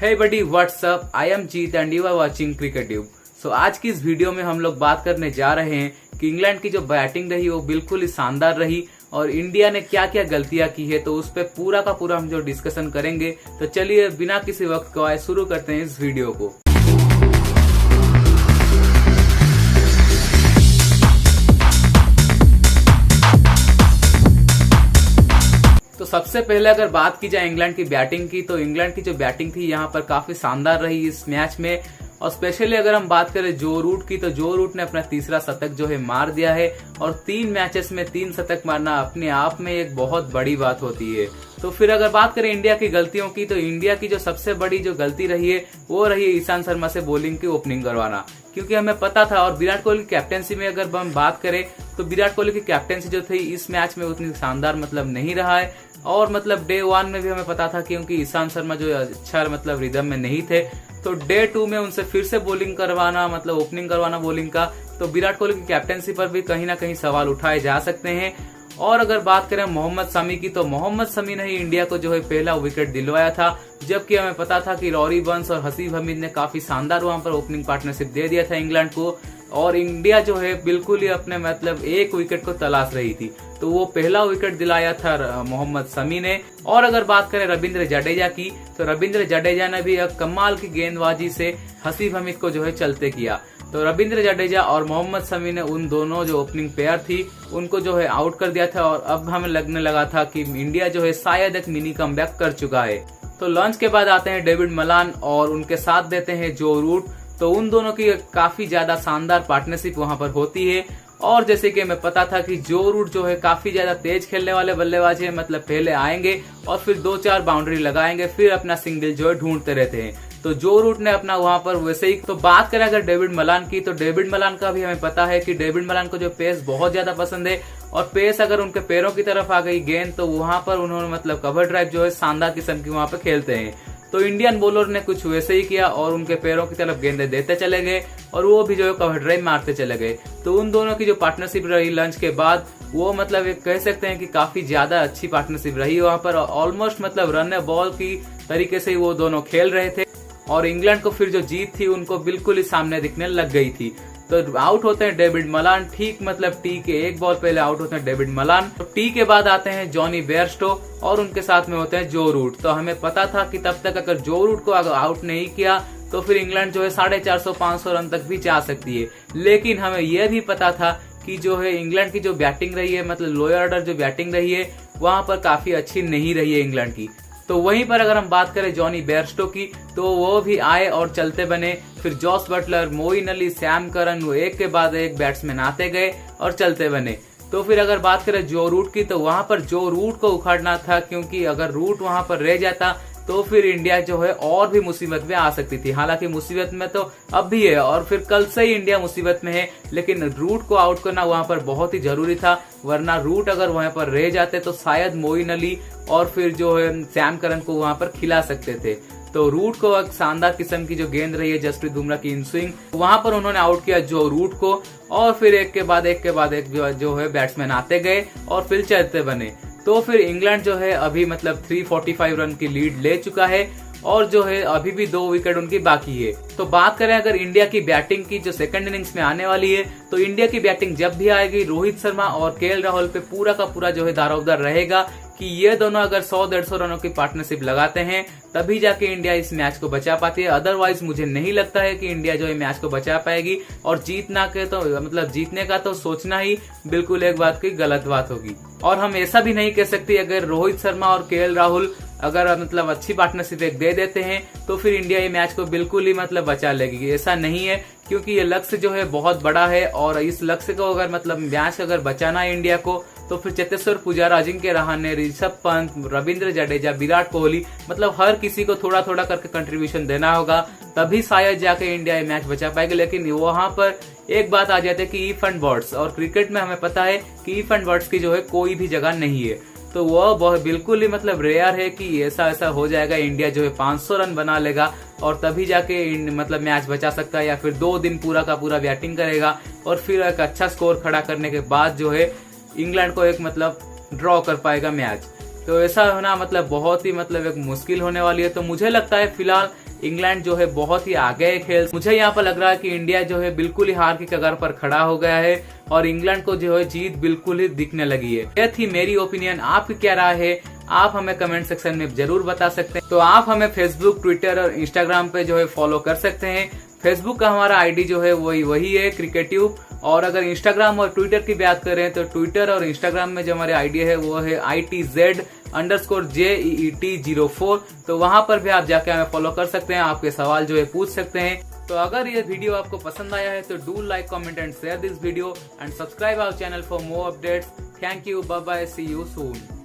Hey buddy what's up, I am Jeet and you are watching cricket tube. So आज की इस video में हम लोग बात करने जा रहे हैं कि इंग्लैंड की जो बैटिंग रही वो बिल्कुल ही शानदार रही और इंडिया ने क्या क्या गलतियां की है, तो उस पर पूरा का पूरा हम जो डिस्कशन करेंगे। तो चलिए बिना किसी वक्त गवाए शुरू करते हैं इस वीडियो को। तो सबसे पहले अगर बात की जाए इंग्लैंड की बैटिंग की, तो इंग्लैंड की जो बैटिंग थी यहाँ पर काफी शानदार रही इस मैच में। और स्पेशली अगर हम बात करें जो रूट की, तो जो रूट ने अपना तीसरा शतक जो है मार दिया है और 3 मैचेस में 3 शतक मारना अपने आप में एक बहुत बड़ी बात होती है। तो फिर अगर बात करें इंडिया की गलतियों की, तो इंडिया की जो सबसे बड़ी जो गलती रही है वो रही है ईशांत शर्मा से बॉलिंग की ओपनिंग करवाना, क्योंकि हमें पता था। और विराट कोहली की कैप्टेंसी में अगर हम बात करें तो विराट कोहली की कैप्टेंसी जो थी इस मैच में उतनी शानदार नहीं रहा है। और डे 1 में भी हमें पता था क्योंकि ईशांत शर्मा जो अच्छा रिदम में नहीं थे, तो डे 2 में उनसे फिर से बॉलिंग करवाना ओपनिंग करवाना बॉलिंग का, तो विराट कोहली की कैप्टेंसी पर भी कहीं ना कहीं सवाल उठाए जा सकते हैं। और अगर बात करें मोहम्मद शमी की, तो मोहम्मद शमी ने ही इंडिया को जो है पहला विकेट दिलवाया था, जबकि हमें पता था कि रॉरी बर्न्स और हसीब हमीद ने काफी शानदार वहां पर ओपनिंग पार्टनरशिप दे दिया था इंग्लैंड को। और इंडिया जो है बिल्कुल ही अपने एक विकेट को तलाश रही थी, तो वो पहला विकेट दिलाया था मोहम्मद शमी ने। और अगर बात करें रविंद्र जडेजा की, तो रविंद्र जडेजा ने भी एक कमाल की गेंदबाजी से हसीब हमीद को जो है चलते किया। तो रविंद्र जडेजा और मोहम्मद शमी ने उन दोनों जो ओपनिंग पेयर थी उनको जो है आउट कर दिया था। और अब हमें लगने लगा था कि इंडिया जो है शायद एक मिनी कमबैक कर चुका है। तो लॉन्च के बाद आते हैं डेविड मलान और उनके साथ देते हैं जो रूट, तो उन दोनों की काफी ज्यादा शानदार पार्टनरशिप वहां पर होती है। और जैसे कि हमें पता था कि जो रूट जो है काफी ज्यादा तेज खेलने वाले बल्लेबाज है, पहले आएंगे और फिर 2-4 बाउंड्री लगाएंगे, फिर अपना सिंगल जो है ढूंढते रहते हैं। तो जो रूट ने अपना वहां पर वैसे ही। तो बात करें अगर डेविड मलान की, तो डेविड मलान का भी हमें पता है कि डेविड मलान को जो पेस बहुत ज्यादा पसंद है, और पेस अगर उनके पैरों की तरफ आ गई गेंद, तो वहां पर उन्होंने कवर ड्राइव जो है शानदार किस्म की वहां पर खेलते हैं। तो इंडियन बॉलर ने कुछ वैसे ही किया और उनके पैरों की तरफ गेंदें देते चले गए और वो भी जो है कवर ड्राइव मारते चले गए। तो उन दोनों की जो पार्टनरशिप रही लंच के बाद, वो एक कह सकते हैं कि काफी ज्यादा अच्छी पार्टनरशिप रही वहां पर। ऑलमोस्ट रन बॉल की तरीके से वो दोनों खेल रहे थे और इंग्लैंड को फिर जो जीत थी उनको बिल्कुल ही सामने दिखने लग गई थी। तो आउट होते हैं डेविड मलान, ठीक टी के 1 बॉल पहले आउट होते हैं डेविड मलान। तो टी के बाद आते हैं जॉनी बेयरस्टो और उनके साथ में होते हैं जो रूट। तो हमें पता था कि तब तक अगर जो रूट को अगर आउट नहीं किया तो फिर इंग्लैंड जो है 450-500 रन तक भी जा सकती है। लेकिन हमें यह भी पता था कि जो है इंग्लैंड की जो बैटिंग रही है, लोअर ऑर्डर जो बैटिंग रही है वहां पर काफी अच्छी नहीं रही है इंग्लैंड की। तो वहीं पर अगर हम बात करें जॉनी बेयरस्टो की, तो वो भी आए और चलते बने। फिर Jos Buttler, Moeen Ali, Sam Curran, वो एक के बाद एक बैट्समैन आते गए और चलते बने। तो फिर अगर बात करें जो रूट की, तो वहां पर जो रूट को उखाड़ना था, क्योंकि अगर रूट वहां पर रह जाता तो फिर इंडिया जो है और भी मुसीबत में आ सकती थी। हालांकि मुसीबत में तो अब भी है और फिर कल से ही इंडिया मुसीबत में है, लेकिन रूट को आउट करना वहां पर बहुत ही जरूरी था। वरना रूट अगर वहां पर रह जाते तो शायद मोइन अली और फिर जो है सैम करन को वहां पर खिला सकते थे। तो रूट को एक शानदार किस्म की जो गेंद रही है जसप्रीत बुमराह की इन स्विंग, वहां पर उन्होंने आउट किया जो रूट को। और फिर एक के बाद एक जो है बैट्समैन आते गए और फिर चलते बने। तो फिर इंग्लैंड जो है अभी 345 रन की लीड ले चुका है और जो है अभी भी 2 विकेट उनकी बाकी है। तो बात करें अगर इंडिया की बैटिंग की जो सेकंड इनिंग्स में आने वाली है, तो इंडिया की बैटिंग जब भी आएगी रोहित शर्मा और केएल राहुल पे पूरा का पूरा जो है दारोमदार रहेगा कि ये दोनों अगर 100-150 रनों की पार्टनरशिप लगाते हैं तभी जाके इंडिया इस मैच को बचा पाती है। अदरवाइज मुझे नहीं लगता है कि इंडिया जो है मैच को बचा पाएगी। और जीतना के तो जीतने का तो सोचना ही बिल्कुल एक बात की गलत बात होगी। और हम ऐसा भी नहीं कह सकते अगर रोहित शर्मा और केएल राहुल अगर अच्छी पार्टनरशिप एक दे देते हैं तो फिर इंडिया ये मैच को बिल्कुल ही बचा लेगी। ऐसा नहीं है, क्योंकि ये लक्ष्य जो है बहुत बड़ा है और इस लक्ष्य को अगर मैच अगर बचाना है इंडिया को, तो फिर चेतेश्वर पुजारा, अजिंक्य रहाणे, ऋषभ पंत, रविंद्र जडेजा, विराट कोहली हर किसी को थोड़ा थोड़ा करके कंट्रीब्यूशन देना होगा, तभी शायद जाके इंडिया ये मैच बचा पाएगी। लेकिन वहां पर एक बात आ जाती है कि इफ एंड बट्स, और क्रिकेट में हमें पता है कि इफ एंड बट्स की जो है कोई भी जगह नहीं है। तो वह बिल्कुल ही रेयर है कि ऐसा हो जाएगा, इंडिया जो है 500 रन बना लेगा और तभी जाके मैच बचा सकता है, या फिर 2 दिन पूरा का पूरा बैटिंग करेगा और फिर एक अच्छा स्कोर खड़ा करने के बाद जो है इंग्लैंड को एक ड्रॉ कर पाएगा मैच। तो ऐसा होना बहुत ही एक मुश्किल होने वाली है। तो मुझे लगता है फिलहाल इंग्लैंड जो है बहुत ही आगे है खेल। मुझे यहाँ पर लग रहा है कि इंडिया जो है बिल्कुल ही हार की कगार पर खड़ा हो गया है और इंग्लैंड को जो है जीत बिल्कुल ही दिखने लगी है। यह थी मेरी ओपिनियन, आपकी क्या राय है आप हमें कमेंट सेक्शन में जरूर बता सकते हैं। तो आप हमें फेसबुक, ट्विटर और इंस्टाग्राम पे जो है फॉलो कर सकते हैं। फेसबुक का हमारा आईडी जो है वही है क्रिकेट्यूब, और अगर इंस्टाग्राम और ट्विटर की बात करें तो ट्विटर और इंस्टाग्राम में जो हमारे आईडी है वो है ITZ_JEET04। तो वहां पर भी आप जाके हमें फॉलो कर सकते हैं, आपके सवाल जो है पूछ सकते हैं। तो अगर ये वीडियो आपको पसंद आया है तो do like, comment and share this video and subscribe our channel for more updates. Thank you, bye bye, see you soon.